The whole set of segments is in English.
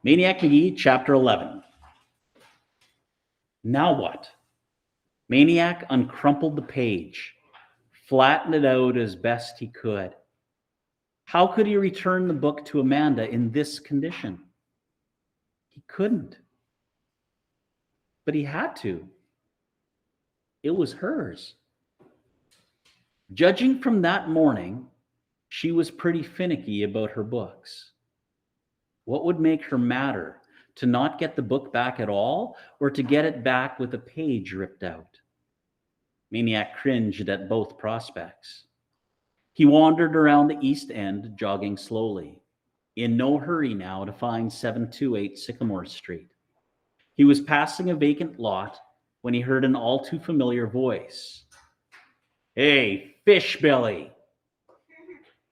Maniac Magee, Chapter 11. Now what? Maniac uncrumpled the page, flattened it out as best he could. How could he return the book to Amanda in this condition? He couldn't. But he had to. It was hers. Judging from that morning, she was pretty finicky about her books. What would make her madder? To not get the book back at all, or to get it back with a page ripped out? Maniac cringed at both prospects. He wandered around the East End, jogging slowly, in no hurry now to find 728 Sycamore Street. He was passing a vacant lot when he heard an all too familiar voice. "Hey, Fishbelly!"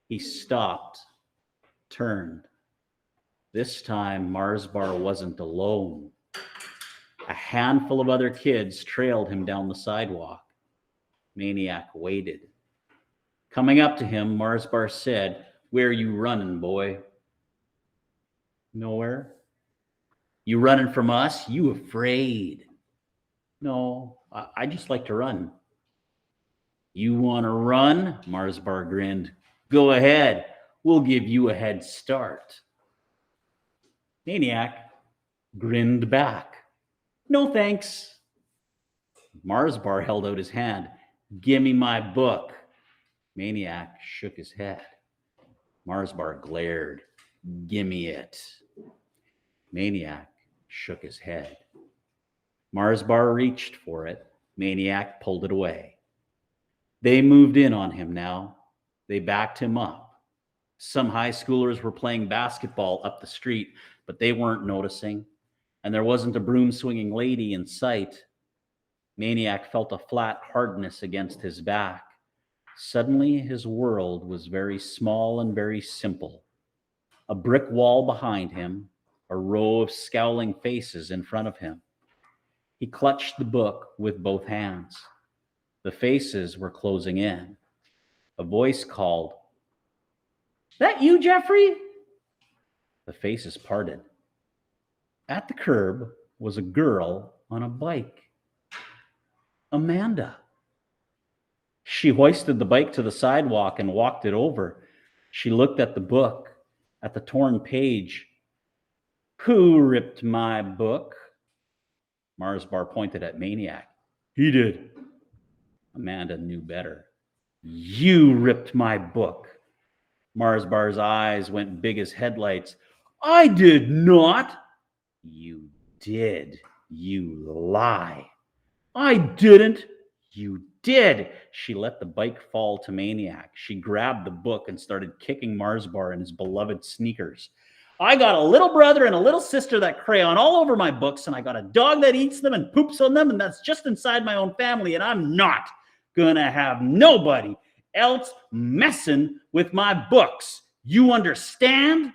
He stopped, turned. This time, Mars Bar wasn't alone. A handful of other kids trailed him down the sidewalk. Maniac waited. Coming up to him, Mars Bar said, "Where you running, boy?" "Nowhere." "You running from us? You afraid?" "No, I just like to run." "You want to run?" Mars Bar grinned. "Go ahead. We'll give you a head start." Maniac grinned back. "No, thanks." Mars Bar held out his hand. "Give me my book." Maniac shook his head. Mars Bar glared. "Gimme it." Maniac shook his head. Mars Bar reached for it. Maniac pulled it away. They moved in on him now. They backed him up. Some high schoolers were playing basketball up the street, but they weren't noticing, and there wasn't a broom-swinging lady in sight. Maniac felt a flat hardness against his back. Suddenly, his world was very small and very simple. A brick wall behind him, a row of scowling faces in front of him. He clutched the book with both hands. The faces were closing in. A voice called, "That you, Jeffrey?" The faces parted. At the curb was a girl on a bike. Amanda. She hoisted the bike to the sidewalk and walked it over. She looked at the book, at the torn page. "Who ripped my book?" Mars Bar pointed at Maniac. "He did." Amanda knew better. "You ripped my book." Mars Bar's eyes went big as headlights. "I did not." "You did. You lie." "I didn't." "You did." She let the bike fall to Maniac. She grabbed the book and started kicking Mars Bar in his beloved sneakers. "I got a little brother and a little sister that crayon all over my books, and I got a dog that eats them and poops on them, and that's just inside my own family, and I'm not gonna have nobody else messing with my books. You understand?"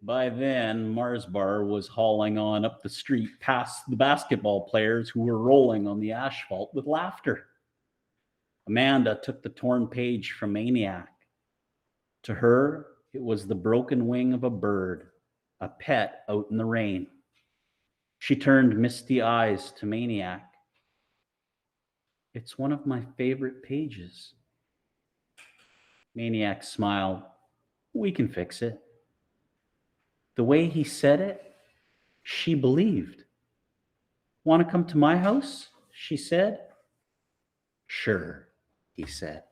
By then, Mars Bar was hauling on up the street past the basketball players who were rolling on the asphalt with laughter. Amanda took the torn page from Maniac. To her, it was the broken wing of a bird, a pet out in the rain. She turned misty eyes to Maniac. "It's one of my favorite pages." Maniac smiled. "We can fix it." The way he said it, she believed. "Want to come to my house?" she said. "Sure," he said.